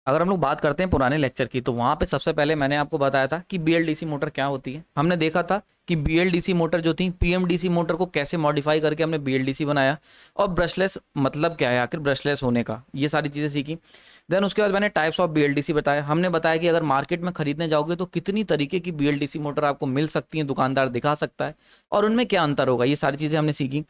अगर हम लोग बात करते हैं पुराने लेक्चर की, तो वहाँ पे सबसे पहले मैंने आपको बताया था कि बीएलडीसी मोटर क्या होती है। हमने देखा था कि बीएलडीसी मोटर जो थी, पीएमडीसी मोटर को कैसे मॉडिफाई करके हमने बीएलडीसी बनाया, और ब्रशलेस मतलब क्या है आखिर ब्रशलेस होने का, ये सारी चीज़ें सीखी। देन उसके बाद मैंने टाइप्स ऑफ बीएलडीसी बताया। हमने बताया कि अगर मार्केट में खरीदने जाओगे तो कितनी तरीके की बीएलडीसी मोटर आपको मिल सकती है, दुकानदार दिखा सकता है, और उनमें क्या अंतर होगा, ये सारी चीज़ें हमने सीखी।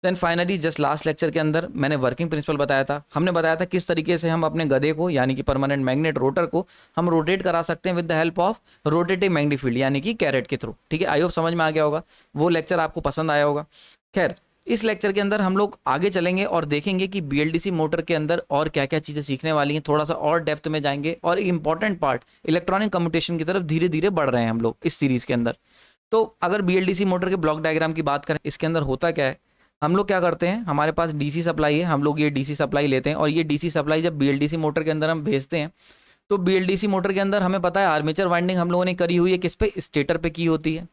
Then finally just last lecture के अंदर मैंने वर्किंग प्रिंसिपल बताया था। हमने बताया था किस तरीके से हम अपने गधे को यानी कि परमानेंट मैग्नेट रोटर को हम रोटेट करा सकते हैं with the help of rotating magnetic field यानी कि कैरेट के थ्रू। ठीक है, आई होप समझ में आ गया होगा, वो लेक्चर आपको पसंद आया होगा। खैर, इस लेक्चर के अंदर हम लोग आगे चलेंगे और देखेंगे कि बीएलडीसी मोटर के अंदर और क्या क्या चीज़ें सीखने वाली हैं, थोड़ा सा और डेप्थ में जाएंगे, और एक इंपॉर्टेंट पार्ट इलेक्ट्रॉनिक कम्युनिकेशन की तरफ धीरे धीरे बढ़ रहे हैं हम लोग इस सीरीज़ के अंदर। तो अगर बीएलडीसी मोटर के ब्लॉक डायग्राम की बात करें, इसके अंदर होता क्या है, हम लोग क्या करते हैं, हमारे पास डीसी सप्लाई है, हम लोग ये डीसी सप्लाई लेते हैं, और ये डीसी सप्लाई जब बीएलडीसी मोटर के अंदर हम भेजते हैं, तो बीएलडीसी मोटर के अंदर हमें पता है आर्मेचर वाइंडिंग हम लोगों ने करी हुई है किस पे, स्टेटर पे की होती है।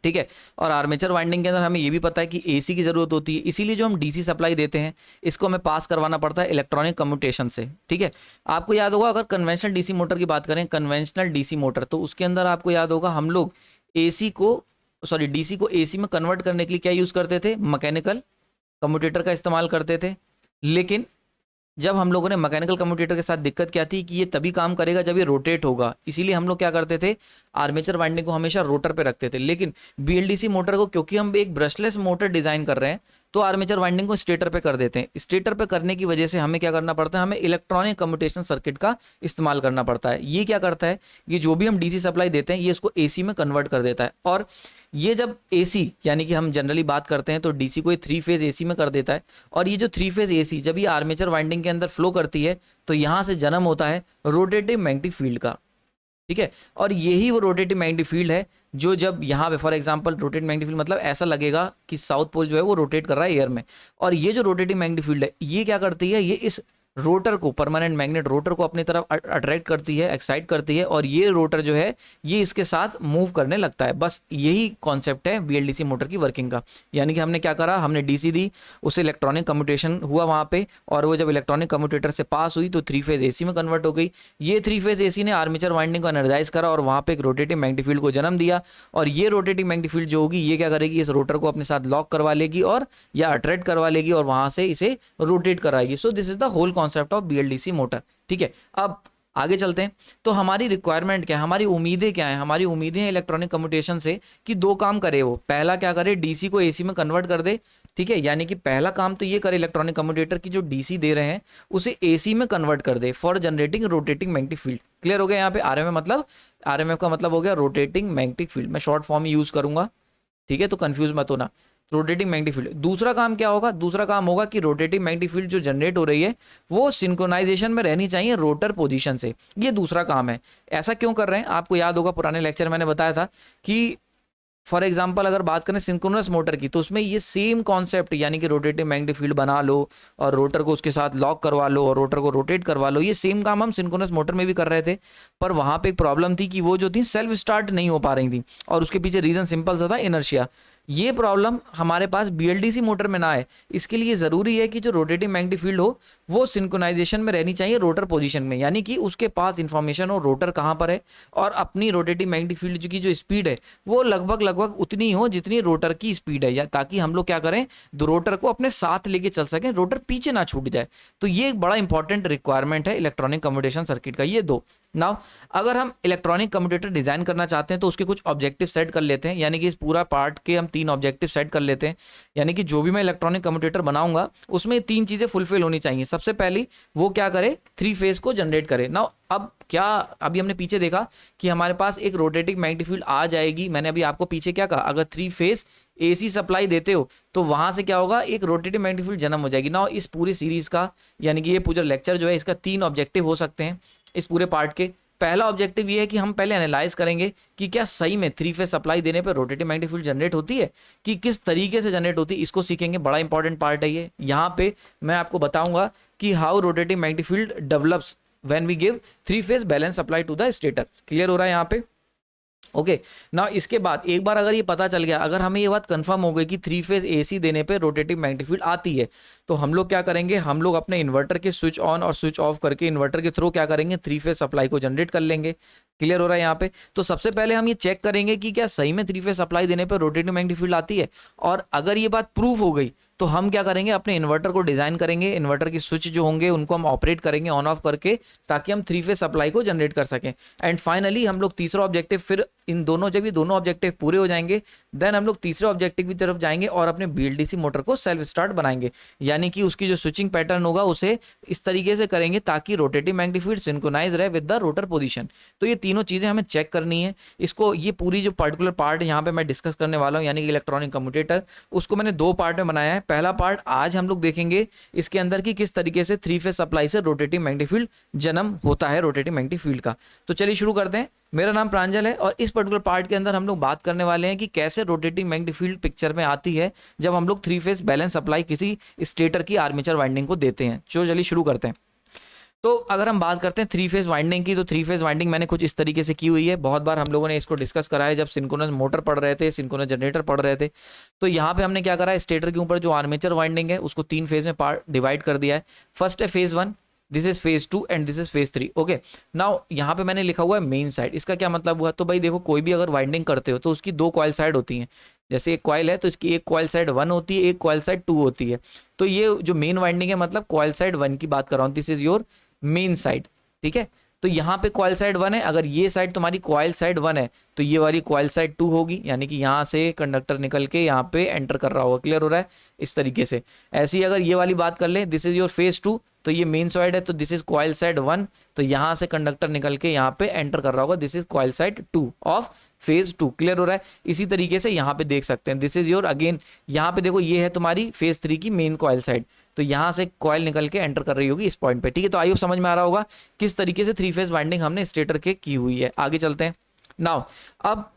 ठीक है, और आर्मेचर वाइंडिंग के अंदर हमें ये भी पता है कि एसी की ज़रूरत होती है, इसीलिए जो हम डीसी सप्लाई देते हैं इसको हमें पास करवाना पड़ता है इलेक्ट्रॉनिक कम्युटेशन से। ठीक है, आपको याद होगा अगर कन्वेंशनल डीसी मोटर की बात करें, कन्वेंशनल डीसी मोटर, तो उसके अंदर आपको याद होगा हम लोग एसी को सॉरी डीसी को एसी में कन्वर्ट करने के लिए क्या यूज़ करते थे, मैकेनिकल कम्यूटेटर का इस्तेमाल करते थे। लेकिन जब हम लोगों ने मैकेनिकल कम्यूटेटर के साथ दिक्कत क्या थी कि ये तभी काम करेगा जब ये रोटेट होगा, इसीलिए हम लोग क्या करते थे, आर्मेचर वाइंडिंग को हमेशा रोटर पे रखते थे। लेकिन बीएलडीसी मोटर को क्योंकि हम एक ब्रशलेस मोटर डिजाइन कर रहे हैं, तो आर्मेचर वाइंडिंग को स्टेटर पे कर देते हैं। स्टेटर पे करने की वजह से हमें क्या करना पड़ता है, हमें इलेक्ट्रॉनिक कम्यूटेशन सर्किट का इस्तेमाल करना पड़ता है। ये क्या करता है, ये जो भी हम डीसी सप्लाई देते हैं ये इसको एसी में कन्वर्ट कर देता है, और ये जब एसी यानी कि हम जनरली बात करते हैं तो डीसी को ये 3 फेज एसी में कर देता है, और ये जो 3 फेज एसी जब ये आर्मेचर वाइंडिंग के अंदर फ्लो करती है, तो यहाँ से जन्म होता है रोटेटिव मैग्नेटिक फील्ड का। ठीक है, और यही वो रोटेटिव मैग्नेटिक फील्ड है जो जब यहाँ पे for example rotative magnetic field मतलब ऐसा लगेगा कि साउथ पोल जो है वो रोटेट कर रहा है एयर में, और ये जो रोटेटिव मैग्नेटिक फील्ड है ये क्या करती है, ये इस रोटर को, परमानेंट मैग्नेट रोटर को अपनी तरफ अट्रैक्ट करती है, एक्साइट करती है, और ये रोटर जो है ये इसके साथ मूव करने लगता है। बस यही कॉन्सेप्ट है बीएलडीसी मोटर की वर्किंग का। यानी कि हमने क्या करा, हमने डीसी दी, उससे इलेक्ट्रॉनिक कम्यूटेशन हुआ वहाँ पे, और वो जब इलेक्ट्रॉनिक कम्यूटेटर से पास हुई तो 3 फेज एसी में कन्वर्ट हो गई। ये 3 फेज एसी ने आर्मेचर वाइंडिंग को एनर्जाइज करा और वहाँ पे एक रोटेटिव मैग्नेटिक फील्ड को जन्म दिया, और ये रोटेटिव मैग्नेटिक फील्ड जो होगी ये क्या करेगी, इस रोटर को अपने साथ लॉक करवा लेगी और या अट्रैक्ट करवा लेगी, और वहाँ से इसे रोटेट कराएगी। So this is the whole concept of BLDC motor. ठीक है, अब आगे चलते हैं। तो हमारी रिक्वायरमेंट क्या है, हमारी उम्मीदें क्या है, हमारी उम्मीदें हैं इलेक्ट्रॉनिक कम्यूटेशन से कि 2 काम करे वो। पहला क्या करे, डीसी को एसी में कन्वर्ट कर दे। ठीक है, यानी कि पहला काम तो ये करे इलेक्ट्रॉनिक कम्यूटेटर की जो डीसी दे रहे हैं उसे एसी में कन्वर्ट कर दे for generating rotating magnetic field. Clear हो गया, यहाँ पे आरएमएफ मतलब, आरएमएफ का मतलब हो गया रोटेटिंग मैग्नेटिक फील्ड, मैं शॉर्ट फॉर्म यूज करूंगा। ठीक है, तो कंफ्यूज मत होना, रोटेटिंग मैग्नेटिक फील्ड। दूसरा काम क्या होगा, दूसरा काम होगा कि रोटेटिंग मैग्नेटिक फील्ड जो जनरेट हो रही है वो सिंक्रोनाइजेशन में रहनी चाहिए रोटर पोजीशन से। ये दूसरा काम है। ऐसा क्यों कर रहे हैं, आपको याद होगा पुराने लेक्चर मैंने बताया था कि फॉर एग्जाम्पल अगर बात करें सिंक्रोनस मोटर की, तो उसमें ये सेम कॉन्सेप्ट यानी कि रोटेटिव मैग्नेटिक फील्ड बना लो और रोटर को उसके साथ लॉक करवा लो और रोटर को रोटेट करवा लो, ये सेम काम हम सिंक्रोनस मोटर में भी कर रहे थे। पर वहाँ पे एक प्रॉब्लम थी कि वो जो थी सेल्फ स्टार्ट नहीं हो पा रही थी, और उसके पीछे रीजन सिंपल सा था, इनर्शिया। ये प्रॉब्लम हमारे पास बीएलडीसी मोटर में ना है, इसके लिए ज़रूरी है कि जो रोटेटिव मैग्नेटिक फील्ड हो वो सिंक्रोनाइजेशन में रहनी चाहिए रोटर पोजीशन में, यानी कि उसके पास इंफॉर्मेशन हो रोटर कहाँ पर है, और अपनी रोटेटिव मैग्नेटिक फील्ड की जो स्पीड है वो लगभग उतनी हो जितनी रोटर की स्पीड है, या ताकि हम लोग क्या करें, रोटर को अपने साथ लेके चल सकें, रोटर पीछे ना छूट जाए। तो ये एक बड़ा इंपॉर्टेंट रिक्वायरमेंट है इलेक्ट्रॉनिक कम्यूटेशन सर्किट का, ये 2। नाउ अगर हम इलेक्ट्रॉनिक कम्यूटेटर डिजाइन करना चाहते हैं तो उसके कुछ ऑब्जेक्टिव सेट कर लेते हैं, यानी कि इस पूरा पार्ट के हम 3 ऑब्जेक्टिव सेट कर लेते हैं। यानी कि जो भी मैं इलेक्ट्रॉनिक कम्यूटेटर बनाऊंगा उसमें 3 चीजें फुलफिल होनी चाहिए। सबसे पहली वो क्या करे, 3 फेज को जनरेट करे। नाउ अब क्या, अभी हमने पीछे देखा कि हमारे पास एक रोटेटिंग मैग्नेटिक फील्ड आ जाएगी। मैंने अभी आपको पीछे क्या कहा, अगर 3 फेज एसी सप्लाई देते हो तो वहां से क्या होगा, एक रोटेटिव मैग्नेटिक फील्ड जन्म हो जाएगी। नाउ इस पूरी सीरीज का यानी कि ये पूरा लेक्चर जो है इसका 3 ऑब्जेक्टिव हो सकते हैं इस पूरे पार्ट के। पहला ऑब्जेक्टिव ये है कि हम पहले एनालाइज करेंगे कि क्या सही में 3 फेज सप्लाई देने पर रोटेटिव मैग्नेटिक फील्ड जनरेट होती है, कि किस तरीके से जनरेट होती है, इसको सीखेंगे। बड़ा इंपॉर्टेंट पार्ट है ये। यहाँ पे मैं आपको बताऊंगा कि how rotative magnetic field develops when we give 3 phase balance supply to the stator. Clear हो रहा है यहाँ पे। ओके ना। इसके बाद एक बार अगर ये पता चल गया, अगर हमें ये बात कंफर्म हो गई कि 3 फेज एसी देने पे रोटेटिंग मैग्नेटिक फील्ड आती है, तो हम लोग क्या करेंगे, हम लोग अपने इन्वर्टर के स्विच ऑन और स्विच ऑफ करके इन्वर्टर के थ्रू क्या करेंगे, 3 फेज सप्लाई को जनरेट कर लेंगे। क्लियर हो रहा है यहाँ पे। तो सबसे पहले हम ये चेक करेंगे कि क्या सही में 3 फेज सप्लाई देने पर रोटेटिंग मैग्नेटिक फील्ड आती है, और अगर ये बात प्रूफ हो गई तो हम क्या करेंगे, अपने इन्वर्टर को डिजाइन करेंगे, इन्वर्टर की स्विच जो होंगे उनको हम ऑपरेट करेंगे ऑन ऑफ करके, ताकि हम 3 फेज सप्लाई को जनरेट कर सकें। एंड फाइनली हम लोग तीसरा ऑब्जेक्टिव, फिर इन दोनों, जब ये दोनों ऑब्जेक्टिव पूरे हो जाएंगे, देन हम लोग तीसरे ऑब्जेक्टिव की तरफ जाएंगे और अपने बीएलडीसी मोटर को सेल्फ स्टार्ट बनाएंगे। यानी कि उसकी जो स्विचिंग पैटर्न होगा उसे इस तरीके से करेंगे ताकि रोटेटिंग मैग्नेटिक फील्ड सिंक्रोनाइज रहे विद द रोटर पोजीशन। तो ये तीनों चीजें हमें चेक करनी है। इसको, ये पूरी जो पर्टिकुलर पार्ट यहाँ पे मैं डिस्कस करने वाला हूँ, यानी कि इलेक्ट्रॉनिक कम्यूटेटर, उसको मैंने 2 पार्ट में बनाया है। पहला पार्ट आज हम लोग देखेंगे इसके अंदर की किस तरीके से 3 फेज सप्लाई से रोटेटिंग मैग्नेटिक फील्ड जन्म होता है, रोटेटिंग मैग्नेटिक फील्ड का। तो चलिए शुरू करते हैं। मेरा नाम प्रांजल है और इस पर्टिकुलर पार्ट के अंदर हम लोग बात करने वाले हैं कि कैसे रोटेटिंग मैग्नेटिक फील्ड पिक्चर में आती है जब हम लोग 3 फेज बैलेंस सप्लाई किसी स्टेटर की आर्मेचर वाइंडिंग को देते हैं। चलिए शुरू करते हैं। तो अगर हम बात करते हैं 3 फेज वाइंडिंग की, तो 3 फेज वाइंडिंग मैंने कुछ इस तरीके से की हुई है। बहुत बार हम लोगों ने इसको डिस्कस करा है जब सिंक्रोनस मोटर पढ़ रहे थे, सिंक्रोनस जनरेटर पढ़ रहे थे। तो यहाँ पे हमने क्या करा है, स्टेटर के ऊपर जो आर्मेचर वाइंडिंग है उसको 3 फेज में पार्ट डिवाइड कर दिया है। फर्स्ट है phase 1, this is phase 2 and this is phase 3। Okay now यहाँ पे मैंने लिखा हुआ है मेन साइड। इसका क्या मतलब हुआ, तो भाई देखो, कोई भी अगर वाइंडिंग करते हो तो उसकी 2 कॉइल साइड होती हैं। जैसे एक कॉइल है तो इसकी एक कॉइल साइड 1 होती है, एक कॉइल साइड 2 होती है। तो ये जो मेन वाइंडिंग है, मतलब कॉइल साइड 1 की बात कर रहा हूँ, this is your main side. ठीक है, तो यहाँ पे कॉइल साइड 1 है। अगर ये साइड तुम्हारी कॉइल साइड 1 है तो ये वाली कॉइल साइड 2 होगी, यानी कि यहाँ से कंडक्टर निकल के यहाँ पे एंटर कर रहा होगा। क्लियर हो रहा है इस तरीके से। ऐसी अगर ये वाली बात कर ले, दिस इज योर फेज 2, तो ये मेन साइड है, तो दिस इज कॉइल साइड 1, तो यहाँ से कंडक्टर निकल के यहाँ पे एंटर कर रहा होगा, this is coil side 2 of phase 2। Clear हो रहा है। इसी तरीके से यहाँ पे देख सकते हैं, दिस इज योर, अगेन यहाँ पे देखो ये है तुम्हारी फेज 3 की मेन कॉइल साइड, तो यहाँ से कॉइल निकल के एंटर कर रही होगी इस पॉइंट पे। ठीक है, तो आई होप समझ में आ रहा होगा किस तरीके से 3 फेज वाइंडिंग हमने स्टेटर के की हुई है। आगे चलते हैं। नाउ अब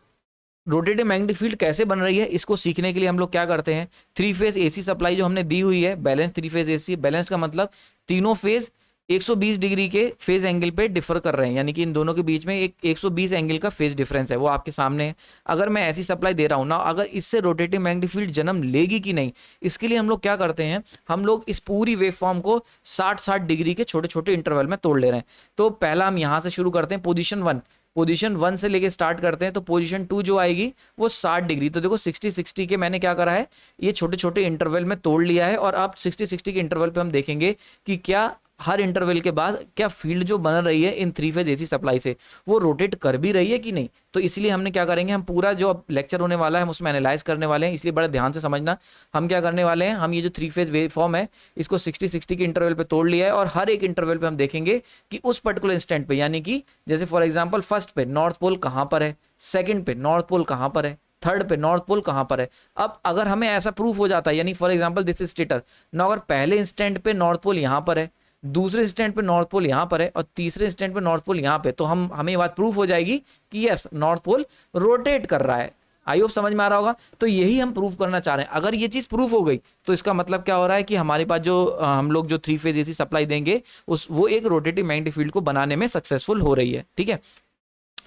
रोटेटिंग मैग्नेटिक फील्ड कैसे बन रही है, इसको सीखने के लिए हम लोग क्या करते हैं, 3 फेज एसी सप्लाई जो हमने दी हुई है, बैलेंस 3 फेज एसी। बैलेंस का मतलब तीनों फेज 120 डिग्री के फेज एंगल पे डिफर कर रहे हैं, यानी कि इन दोनों के बीच में एक 120 एंगल का फेज डिफरेंस है, वो आपके सामने है। अगर मैं ऐसी सप्लाई दे रहा हूँ ना, अगर इससे रोटेटिंग मैग्नेटिक फील्ड जन्म लेगी कि नहीं, इसके लिए हम लोग क्या करते हैं, हम लोग इस पूरी वेव फॉर्म को 60-60 डिग्री के छोटे छोटे इंटरवल में तोड़ ले रहे हैं। तो पहला हम यहाँ से शुरू करते हैं, पोजीशन 1 से लेके स्टार्ट करते हैं। तो पोजीशन 2 जो आएगी वो 60 डिग्री। तो देखो 60-60 के मैंने क्या करा है, ये छोटे छोटे इंटरवल में तोड़ लिया है। और अब 60-60 के इंटरवल पे हम देखेंगे कि क्या हर इंटरवल के बाद क्या फील्ड जो बन रही है इन 3 फेज एसी सप्लाई से, वो रोटेट कर भी रही है कि नहीं। तो इसलिए हमने क्या करेंगे, हम पूरा जो लेक्चर होने वाला है हम उसमें एनालाइज करने वाले हैं, इसलिए बड़े ध्यान से समझना। हम क्या करने वाले हैं, हम ये जो 3 फेज वेव फॉर्म है इसको 60-60 के इंटरवल पे तोड़ लिया है, और हर एक इंटरवल पे हम देखेंगे कि उस पर्टिकुलर इंस्टेंट पे, यानी कि जैसे फॉर एग्जाम्पल फर्स्ट पे नॉर्थ पोल कहाँ पर है, सेकेंड पे नॉर्थ पोल कहाँ पर है, थर्ड पे नॉर्थ पोल कहाँ पर है। अब अगर हमें ऐसा प्रूफ हो जाता है, यानी for example this is stator ना, अगर पहले इंस्टेंट पे नॉर्थ पोल यहाँ पर है, दूसरे इंस्टेंट पे नॉर्थ पोल यहाँ पर है, और तीसरे इंस्टेंट पे नॉर्थ पोल यहाँ पे, तो हमें ये बात प्रूफ हो जाएगी कि यस नॉर्थ पोल रोटेट कर रहा है। आई होप समझ में आ रहा होगा। तो यही हम प्रूफ करना चाह रहे हैं। अगर ये चीज प्रूफ हो गई तो इसका मतलब क्या हो रहा है कि हमारे पास जो हम लोग जो 3 फेज एसी सप्लाई देंगे वो एक रोटेटिंग मैग्नेटिक फील्ड को बनाने में सक्सेसफुल हो रही है। ठीक है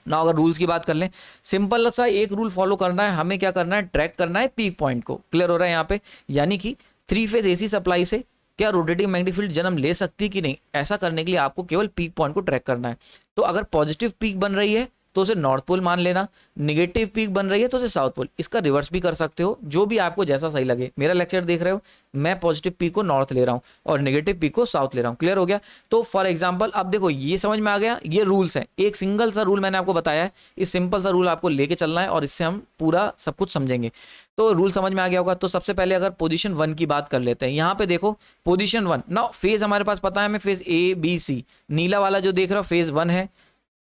ना, अगर रूल्स की बात कर लें, सिंपल सा एक रूल फॉलो करना है, हमें क्या करना है, ट्रैक करना है पीक पॉइंट को। क्लियर हो रहा है यहाँ पे, यानी कि 3 फेज एसी सप्लाई से क्या रोटेटिंग मैग्नेटिक फील्ड जन्म ले सकती कि नहीं, ऐसा करने के लिए आपको केवल पीक पॉइंट को ट्रैक करना है। तो अगर पॉजिटिव पीक बन रही है तो उसे नॉर्थ पोल मान लेना, नेगेटिव पीक बन रही है तो उसे साउथ पोल। इसका रिवर्स भी कर सकते हो, जो भी आपको जैसा सही लगे। मेरा लेक्चर देख रहे हो, मैं पॉजिटिव पीक को नॉर्थ ले रहा हूँ और नेगेटिव पीक को साउथ ले रहा हूँ। क्लियर हो गया। तो फॉर एग्जाम्पल अब देखो ये समझ में आ गया, ये रूल्स हैं। एक सिंगल सा रूल मैंने आपको बताया है, इस सिंपल सा रूल आपको लेके चलना है और इससे हम पूरा सब कुछ समझेंगे। तो रूल समझ में आ गया होगा। तो सबसे पहले अगर पोजीशन 1 की बात कर लेते हैं, यहाँ पे देखो पोजीशन 1 ना, फेज हमारे पास पता है हमें, फेज A B C। नीला वाला जो देख रहे हो फेज 1 है,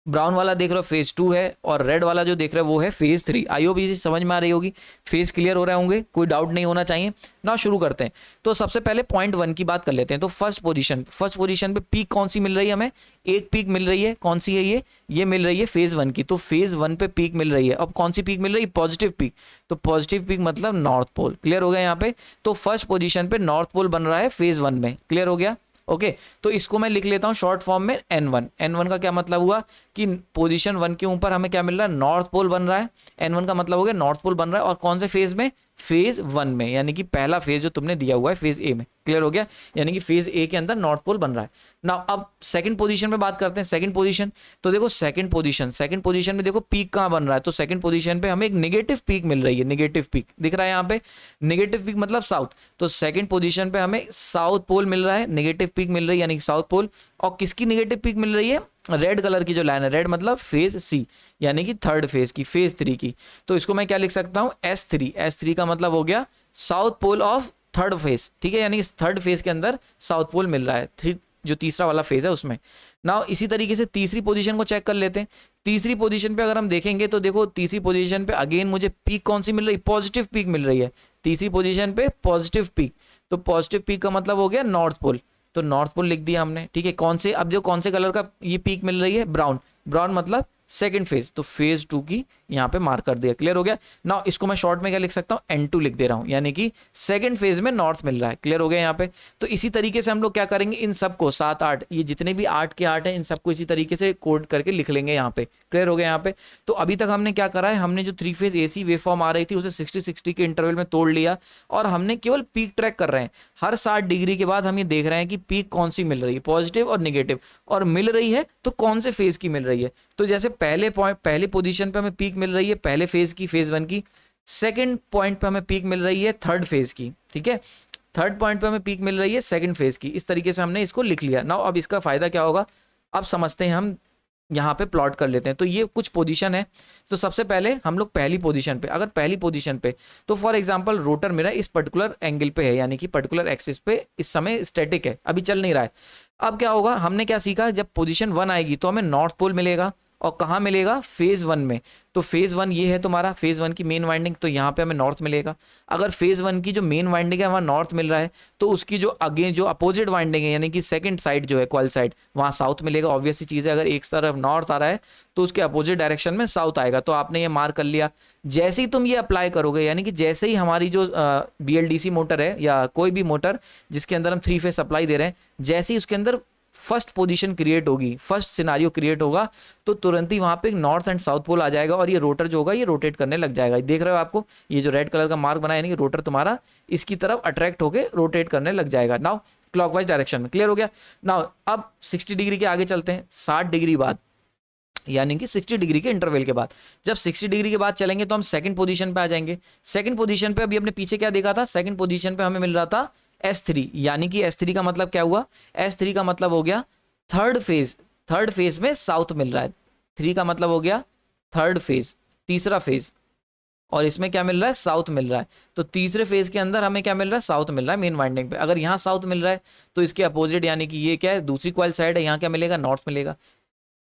ब्राउन वाला देख रहे हो फेज 2 है, और रेड वाला जो देख रहे हो वो है फेज 3। आई होप ये समझ में आ रही होगी, फेज क्लियर हो रहे होंगे, कोई डाउट नहीं होना चाहिए ना। शुरू करते हैं। तो सबसे पहले पॉइंट 1 की बात कर लेते हैं। तो फर्स्ट पोजीशन पे पीक कौन सी मिल रही है हमें, एक पीक मिल रही है। कौन सी है ये मिल रही है फेज 1 की। तो फेज 1 पे पीक मिल रही है। अब कौन सी पीक मिल रही है, पॉजिटिव पीक। तो पॉजिटिव पीक मतलब नॉर्थ पोल। क्लियर हो गया यहाँ पे। तो फर्स्ट पोजीशन पे नॉर्थ पोल बन रहा है फेज 1 में। क्लियर हो गया। ओके तो इसको मैं लिख लेता हूँ शॉर्ट फॉर्म में N1। N1 का क्या मतलब हुआ कि पोजीशन 1 के ऊपर हमें क्या मिल रहा है, नॉर्थ पोल बन रहा है। N1 का मतलब हो गया नॉर्थ पोल बन रहा है, और कौन से फेज में, फेज 1 में, यानी कि पहला फेज जो तुमने दिया हुआ है फेज ए में। क्लियर हो गया, यानी कि फेज ए के अंदर नॉर्थ पोल बन रहा है ना। अब सेकंड पोजीशन पे बात करते हैं। सेकंड पोजीशन, तो देखो सेकंड पोजीशन में देखो पीक कहाँ बन रहा है, तो सेकंड पोजीशन पे हमें एक नेगेटिव पीक मिल रही है। नेगेटिव पीक दिख रहा है यहाँ पे, नेगेटिव पीक मतलब साउथ। तो सेकंड पोजीशन पे हमें साउथ पोल मिल रहा है, नेगेटिव पीक मिल रही है यानी कि साउथ पोल। और किसकी नेगेटिव पीक मिल रही है, रेड कलर की जो लाइन है, रेड मतलब फेज सी, यानी कि थर्ड फेज की, फेज 3 की। तो इसको मैं क्या लिख सकता हूँ, S3। S3 का मतलब हो गया south pole of third phase, ठीक है, यानी इस थर्ड फेज के अंदर साउथ पोल मिल रहा है, जो तीसरा वाला फेज है उसमें। नाउ इसी तरीके से तीसरी पोजीशन को चेक कर लेते हैं। तीसरी पोजीशन पे अगर हम देखेंगे तो देखो तीसरी पोजीशन पे अगेन मुझे पीक कौन सी मिल रही है, पॉजिटिव पीक मिल रही है तीसरी पोजीशन पे, पॉजिटिव पीक। तो पॉजिटिव पीक का मतलब हो गया नॉर्थ पोल, तो नॉर्थ पोल लिख दिया हमने, ठीक है। कौन से, अब जो कौन से कलर का ये पीक मिल रही है, ब्राउन। ब्राउन मतलब सेकंड फेज, तो फेज 2 की यहाँ पे मार्क कर दिया। क्लियर हो गया ना। इसको मैं शॉर्ट में क्या लिख सकता हूँ, N2 लिख दे रहा हूँ, यानी कि सेकंड फेज में नॉर्थ मिल रहा है। क्लियर हो गया यहाँ पे। तो इसी तरीके से हम लोग क्या करेंगे, इन सबको 7 8 ये जितने भी 8 के 8 हैं इन सबको इसी तरीके से कोड करके लिख लेंगे यहाँ पे। क्लियर हो गया यहाँ पे। तो अभी तक हमने क्या करा है, हमने जो 3 फेज AC वेव फॉर्म आ रही थी उसे 60-60 के इंटरवल में तोड़ लिया, और हमने केवल पीक ट्रैक कर रहे हैं। हर 60 डिग्री के बाद हम ये देख रहे हैं कि पीक कौन सी मिल रही है, पॉजिटिव और नेगेटिव, और मिल रही है तो कौन से फेज की मिल रही है। तो जैसे पहले पोजीशन पे हमें पीक मिल रही है पहले फेज की, फेज 1 की। सेकंड पॉइंट पे हमें पीक मिल रही है थर्ड फेज की, ठीक है। थर्ड पॉइंट पे हमें पीक मिल रही है सेकंड फेज की। इस तरीके से हमने इसको लिख लिया। नाउ अब इसका फायदा क्या होगा, अब समझते हैं, हम यहाँ पे प्लॉट कर लेते हैं। तो ये कुछ पोजीशन है। तो सबसे पहले हम लोग पहली पोजीशन पे, अगर पहली पोजीशन पे, तो फॉर एग्जांपल रोटर मेरा इस पर्टिकुलर एंगल पे है, यानी कि पर्टिकुलर एक्सिस पे इस समय स्टैटिक है, अभी चल नहीं रहा है। अब क्या होगा, हमने क्या सीखा, जब पोजीशन 1 आएगी तो हमें नॉर्थ पोल मिलेगा, और कहाँ मिलेगा, फेज 1 में। तो फेज 1 ये है तुम्हारा, फेज 1 की मेन वाइंडिंग, तो यहाँ पे हमें नॉर्थ मिलेगा। अगर फेज 1 की जो मेन वाइंडिंग है वहाँ नॉर्थ मिल रहा है, तो उसकी जो आगे जो अपोजिट वाइंडिंग है, यानी कि सेकंड साइड जो है, कॉइल साइड, वहाँ साउथ मिलेगा। ऑब्वियस सी चीज़ है, अगर एक तरफ नॉर्थ आ रहा है तो उसके अपोजिट डायरेक्शन में साउथ आएगा। तो आपने ये मार्क कर लिया। जैसे ही तुम ये अप्लाई करोगे, यानी कि जैसे ही हमारी जो BLDC मोटर है या कोई भी मोटर जिसके अंदर हम 3 फेज सप्लाई दे रहे हैं, जैसे ही उसके अंदर फर्स्ट पोजीशन क्रिएट होगी, फर्स्ट सिनारियो क्रिएट होगा, तो तुरंत ही वहां पे एक नॉर्थ एंड साउथ पोल आ जाएगा, और ये रोटर जो होगा ये रोटेट करने लग जाएगा। देख रहे हो आपको, ये जो रेड कलर का मार्क बना है, यानी कि रोटर तुम्हारा इसकी तरफ अट्रैक्ट होकर रोटेट करने लग जाएगा। नाउ क्लॉकवाइज डायरेक्शन में। क्लियर हो गया। नाउ अब 60 डिग्री के आगे चलते हैं। 60 डिग्री बाद, यानी कि 60 डिग्री के इंटरवल के बाद, जब 60 डिग्री के बाद चलेंगे तो हम सेकंड पोजीशन पे आ जाएंगे। सेकंड पोजीशन पे अभी हमने पीछे क्या देखा था, सेकंड पोजीशन पे हमें मिल रहा था S3, यानी कि S3 का मतलब क्या हुआ, S3 का मतलब हो गया थर्ड फेज। थर्ड फेज में साउथ मिल रहा है। 3 का मतलब हो गया थर्ड फेज, तीसरा फेज, और इसमें क्या मिल रहा है, साउथ मिल रहा है। तो तीसरे फेज के अंदर हमें क्या मिल रहा है, साउथ मिल रहा है मेन वाइंडिंग पे। अगर यहाँ साउथ मिल रहा है तो इसके अपोजिट, यानी कि ये क्या है, दूसरी कॉइल साइड है, यहाँ क्या मिलेगा, नॉर्थ मिलेगा।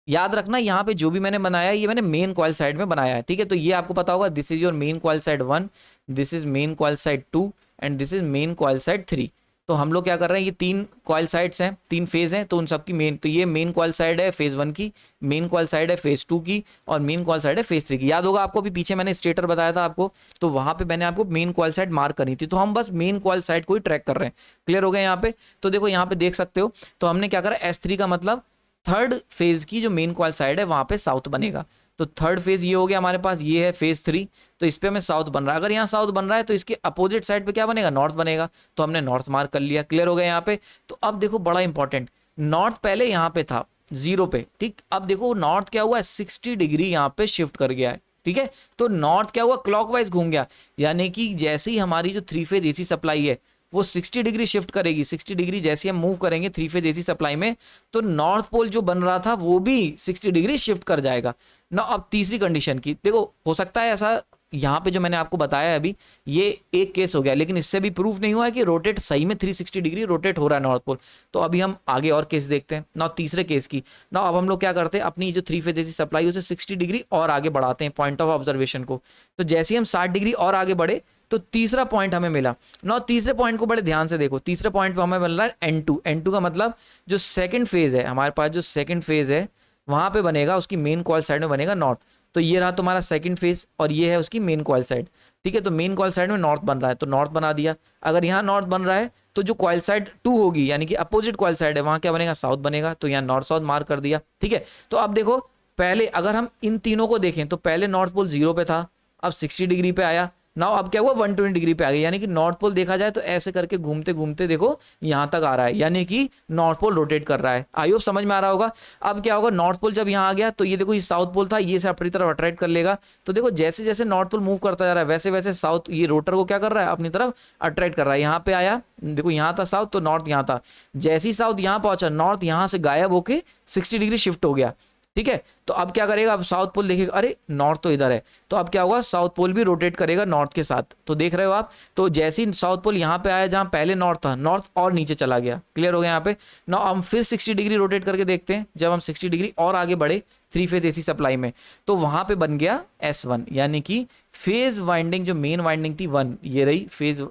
याद रखना, यहाँ पे जो भी मैंने बनाया ये मैंने मेन कॉइल साइड में बनाया है, ठीक है। तो ये आपको पता होगा, this is your main coil side 1, this is main coil side 2, and this is main coil side 3। तो हम लोग क्या कर रहे हैं, ये 3 कॉइल साइड्स हैं, 3 फेज हैं, तो उन सबकी मेन, तो ये मेन कॉइल साइड है फेज 1 की, मेन कॉइल साइड है फेज 2 की, और मेन कॉइल साइड है फेज 3 की। याद होगा आपको, अभी पीछे मैंने स्टेटर बताया था आपको, तो वहां पे मैंने आपको मेन कॉइल साइड मार्क करनी थी। तो हम बस मेन कॉइल साइड को ही ट्रैक कर रहे हैं। क्लियर हो गया यहाँ पे। तो देखो यहाँ पे देख सकते हो, तो हमने क्या करा, S3 का मतलब थर्ड फेज की जो मेन कॉइल साइड है वहां पे साउथ बनेगा। तो थर्ड फेज ये हो गया हमारे पास, ये है फेज 3, तो इस पे हमें साउथ बन रहा है। अगर यहाँ साउथ बन रहा है तो इसके अपोजिट साइड पे क्या बनेगा, नॉर्थ बनेगा। तो हमने नॉर्थ मार्क कर लिया। क्लियर हो गया यहाँ पे। तो अब देखो बड़ा इंपॉर्टेंट, नॉर्थ पहले यहाँ पे था 0 पे, ठीक। अब देखो नॉर्थ क्या हुआ है, 60 डिग्री यहाँ पे शिफ्ट कर गया है, ठीक है। तो नॉर्थ क्या हुआ, क्लॉकवाइज घूम गया, यानी कि जैसे ही हमारी जो 3 फेज AC सप्लाई है वो 60 डिग्री शिफ्ट करेगी। 60 डिग्री जैसे हम मूव करेंगे 3 फेज AC सप्लाई में, तो नॉर्थ पोल जो बन रहा था वो भी 60 डिग्री शिफ्ट कर जाएगा ना। अब तीसरी कंडीशन की देखो, हो सकता है ऐसा, यहाँ पे जो मैंने आपको बताया अभी, ये एक केस हो गया, लेकिन इससे भी प्रूफ नहीं हुआ है कि रोटेट सही में 360 डिग्री रोटेट हो रहा है नॉर्थ पोल। तो अभी हम आगे और केस देखते हैं ना, तीसरे केस की ना। अब हम लोग क्या करते हैं, अपनी जो 3 फेज AC सप्लाई उसे 60 डिग्री और आगे बढ़ाते हैं पॉइंट ऑफ ऑब्जर्वेशन को। तो जैसे ही हम 60 डिग्री और आगे बढ़े तो तीसरा पॉइंट हमें मिला ना। तीसरे पॉइंट को बड़े ध्यान से देखो, तीसरे पॉइंट पे हमें मिल रहा है N2। N2 का मतलब जो सेकंड फेज है हमारे पास, जो सेकंड फेज है वहां पे बनेगा, उसकी मेन कॉइल साइड में बनेगा नॉर्थ। तो ये रहा तुम्हारा सेकंड फेज और ये है उसकी मेन कॉइल साइड, ठीक है। तो मेन कॉइल साइड में नॉर्थ बन रहा है तो नॉर्थ बना दिया। अगर यहाँ नॉर्थ बन रहा है तो जो कॉइल साइड 2 होगी यानी कि अपोजिट कॉइल साइड है वहां क्या बनेगा, साउथ बनेगा। तो यहाँ नॉर्थ साउथ मार्क कर दिया, ठीक है। तो अब देखो पहले अगर हम इन तीनों को देखें तो पहले नॉर्थ पोल 0 पे था, अब 60 डिग्री पे आया, नाउ अब क्या हुआ 120 डिग्री पे आ गया। यानी कि नॉर्थ पोल देखा जाए तो ऐसे करके घूमते घूमते देखो यहां तक आ रहा है, यानी कि नॉर्थ पोल रोटेट कर रहा है। आई होप समझ में आ रहा होगा। अब क्या होगा, नॉर्थ पोल जब यहाँ आ गया तो ये देखो ये साउथ पोल था, ये इसे अपनी तरफ अट्रैक्ट कर लेगा। तो देखो जैसे जैसे नॉर्थ पोल मूव करता जा रहा है वैसे वैसे साउथ ये रोटर को क्या कर रहा है, अपनी तरफ अट्रैक्ट कर रहा है। यहाँ पे आया, देखो यहाँ था साउथ तो नॉर्थ यहाँ था, जैसे ही साउथ यहाँ पहुंचा नॉर्थ यहाँ से गायब होके 60 डिग्री शिफ्ट हो गया, ठीक है। तो अब क्या करेगा, अब साउथ पोल देखेगा अरे नॉर्थ तो इधर है, तो अब क्या होगा साउथ पोल भी रोटेट करेगा नॉर्थ के साथ। तो देख रहे हो आप, तो जैसे ही साउथ पोल यहाँ पे आया जहाँ पहले नॉर्थ था, नॉर्थ और नीचे चला गया। क्लियर हो गया यहाँ पे ना। हम फिर 60 डिग्री रोटेट करके देखते हैं। जब हम 60 डिग्री और आगे बढ़े 3 फेज एसी सप्लाई में तो वहां पे बन गया S1, यानी कि फेज वाइंडिंग जो मेन वाइंडिंग थी 1, ये रही फेज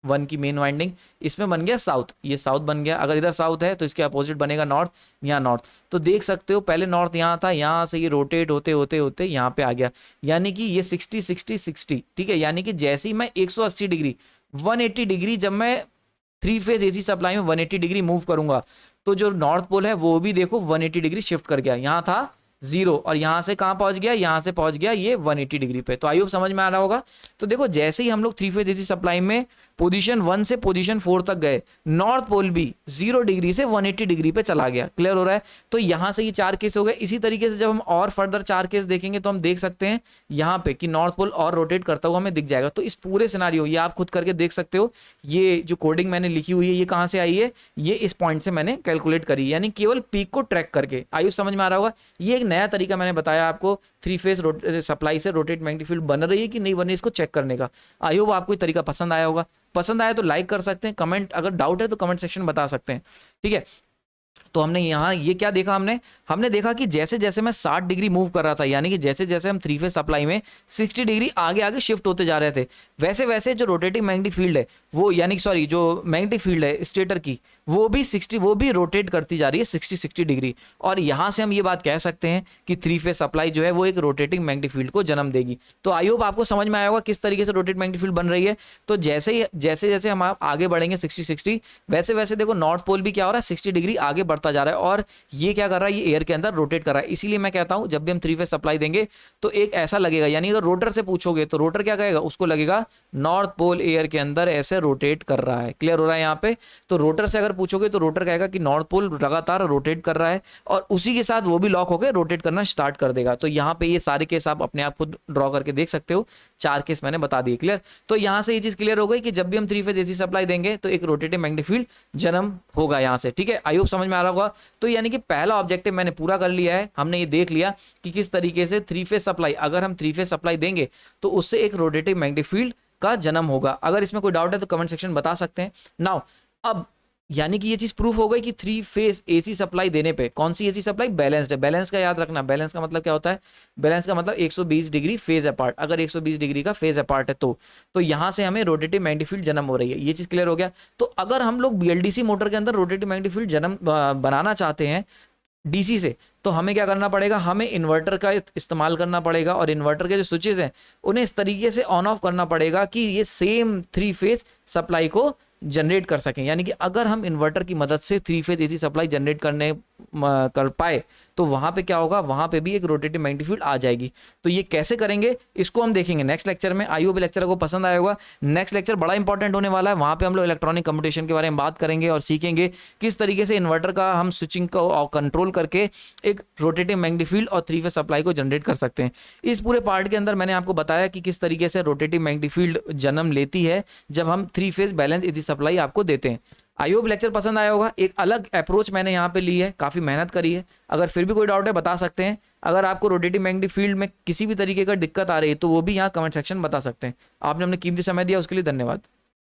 1 की मेन वाइंडिंग, इसमें बन गया साउथ, ये साउथ बन गया। अगर इधर साउथ है तो इसके अपोजिट बनेगा नॉर्थ, यहाँ नॉर्थ। तो देख सकते हो पहले नॉर्थ यहाँ था, यहाँ से ये रोटेट होते होते होते यहाँ पे आ गया, यानी कि ये 60 60 60, ठीक है। यानी कि जैसे ही मैं 180 डिग्री 180 डिग्री जब मैं 3 फेज एसी सप्लाई में 180 डिग्री मूव करूंगा तो जो नॉर्थ पोल है वो भी देखो 180 डिग्री शिफ्ट कर गया। यहाँ था 0 और यहाँ से कहाँ पहुंच गया, यहाँ से पहुंच गया ये 180 डिग्री पे। तो आई होप समझ में आ रहा होगा। तो देखो जैसे ही हम लोग 3 फेज एसी सप्लाई में पोजीशन 1 से पोजीशन 4 तक गए, नॉर्थ पोल भी 0 डिग्री से 180 डिग्री पे चला गया। क्लियर हो रहा है। तो यहाँ से ये 4 केस हो गए। इसी तरीके से जब हम और फर्दर 4 केस देखेंगे तो हम देख सकते हैं यहाँ पे कि नॉर्थ पोल और रोटेट करता हुआ हमें दिख जाएगा। तो इस पूरे सिनारियो ये आप खुद करके देख सकते हो। ये जो कोडिंग मैंने लिखी हुई है ये कहाँ से आई है, ये इस पॉइंट से मैंने कैलकुलेट करी, यानी केवल पीक को ट्रैक करके। आई होप समझ में आ रहा होगा। ये एक नया तरीका मैंने बताया आपको 3 फेज सप्लाई से रोटेट मैग्नेटिक फील्ड बन रही है कि नहीं बन रही इसको चेक करने का। आई होप आपको ये तरीका पसंद आया होगा। पसंद आया तो लाइक कर सकते हैं, कमेंट अगर डाउट है तो कमेंट सेक्शन में बता सकते हैं, ठीक है। तो हमने यहाँ ये क्या देखा, हमने देखा कि जैसे जैसे मैं 60 डिग्री मूव कर रहा था, यानी कि जैसे जैसे हम 3 फेज सप्लाई में 60 डिग्री आगे आगे शिफ्ट होते जा रहे थे, वैसे वैसे जो रोटेटिंग मैग्नेटिक फील्ड है वो, यानी सॉरी जो मैग्नेटिक फील्ड है स्टेटर की, वो भी रोटेट करती जा रही है 60 डिग्री। और यहाँ से हम ये बात कह सकते हैं कि 3 फेज सप्लाई जो है वो एक रोटेटिंग मैग्नेटिक फील्ड को जन्म देगी। तो आई होप आपको समझ में आया होगा किस तरीके से रोटेट मैग्नेटिक फील्ड बन रही है। तो जैसे जैसे हम आगे बढ़ेंगे 60 वैसे वैसे देखो नॉर्थ पोल भी क्या हो रहा है 60 डिग्री आगे बढ़ता जा रहा है और ये क्या कर रहा है, ये एयर के अंदर रोटेट कर रहा है। इसीलिए मैं कहता हूं जब भी हम 3 फेज सप्लाई देंगे तो एक ऐसा लगेगा, यानी अगर रोटर से पूछोगे तो रोटर क्या कहेगा, उसको लगेगा नॉर्थ पोल एयर के अंदर ऐसे रोटेट कर रहा है। क्लियर हो रहा है यहाँ पे। तो रोटर से अगर पूछोगे तो रोटर कहेगा कि नॉर्थ पोल लगातार रोटेट कर रहा है और उसी के साथ वो भी लॉक होकर रोटेट करना स्टार्ट कर देगा। तो यहाँ पे ये सारे केस आप अपने आप खुद ड्रॉ करके देख सकते हो। 4 केस मैंने बता दिए। क्लियर। तो यहाँ से ये चीज क्लियर हो गई कि जब भी हम 3 फेज एसी सप्लाई देंगे तो एक रोटेटिंग मैग्नेटिक फील्ड जन्म होगा यहाँ से। ठीक है, आई होप समझ में आ रहा होगा। तो यानी कि पहला ऑब्जेक्टिव मैंने पूरा कर लिया है। हमने ये देख लिया कि किस तरीके से 3 फेज सप्लाई, अगर हम 3 फेज सप्लाई देंगे तो उससे एक रोटेटिंग मैग्नेटिक फील्ड का जन्म होगा। अगर इसमें कोई डाउट है तो कमेंट सेक्शन बता सकते हैं। नाउ अब यानी कि ये चीज प्रूफ हो गई कि 3 फेज एसी सप्लाई देने पे कौन सी एसी सप्लाई बैलेंस्ड है। बैलेंस का याद रखना, बैलेंस का मतलब क्या होता है, बैलेंस का मतलब 120 डिग्री फेज अपार्ट। अगर 120 डिग्री का फेज अपार्ट है तो यहां से हमें रोटेटिव मैग्नेटिक फील्ड जन्म हो रही है। ये चीज क्लियर हो गया। तो अगर हम लोग बीएलडीसी मोटर के अंदर रोटेटिव मैग्नेटिक फील्ड जन्म बनाना चाहते हैं डीसी से, तो हमें क्या करना पड़ेगा, हमें इन्वर्टर का इस्तेमाल करना पड़ेगा और इन्वर्टर के जो स्विचेस हैं उन्हें इस तरीके से ऑन ऑफ करना पड़ेगा कि ये सेम 3 फेज सप्लाई को जनरेट कर सकें। यानी कि अगर हम इन्वर्टर की मदद से 3 फेज एसी सप्लाई जनरेट कर पाए तो वहां पे क्या होगा, वहां पे भी एक रोटेटिव मैग्नेटिक फील्ड आ जाएगी। तो ये कैसे करेंगे इसको हम देखेंगे नेक्स्ट लेक्चर में। आई होप लेक्चर को पसंद आया होगा। नेक्स्ट लेक्चर बड़ा इंपॉर्टेंट होने वाला है। वहां पे हम लोग इलेक्ट्रॉनिक कम्युनिकेशन के बारे में बात करेंगे और सीखेंगे किस तरीके से इन्वर्टर का हम स्विचिंग को कंट्रोल करके एक रोटेटिव मैग्नेटिक फील्ड और 3 फेज सप्लाई को जनरेट कर सकते हैं। इस पूरे पार्ट के अंदर मैंने आपको बताया कि किस तरीके से रोटेटिव मैग्नेटिक फील्ड जन्म लेती है जब हम 3 फेज बैलेंस एसी सप्लाई आपको देते हैं। आई होप लेक्चर पसंद आया होगा। एक अलग अप्रोच मैंने यहाँ पे ली है, काफ़ी मेहनत करी है। अगर फिर भी कोई डाउट है बता सकते हैं। अगर आपको रोटेटिव मैग्नेटिक फील्ड में किसी भी तरीके का दिक्कत आ रही है तो वो भी यहाँ कमेंट सेक्शन बता सकते हैं। आपने अपने कीमती समय दिया उसके लिए धन्यवाद।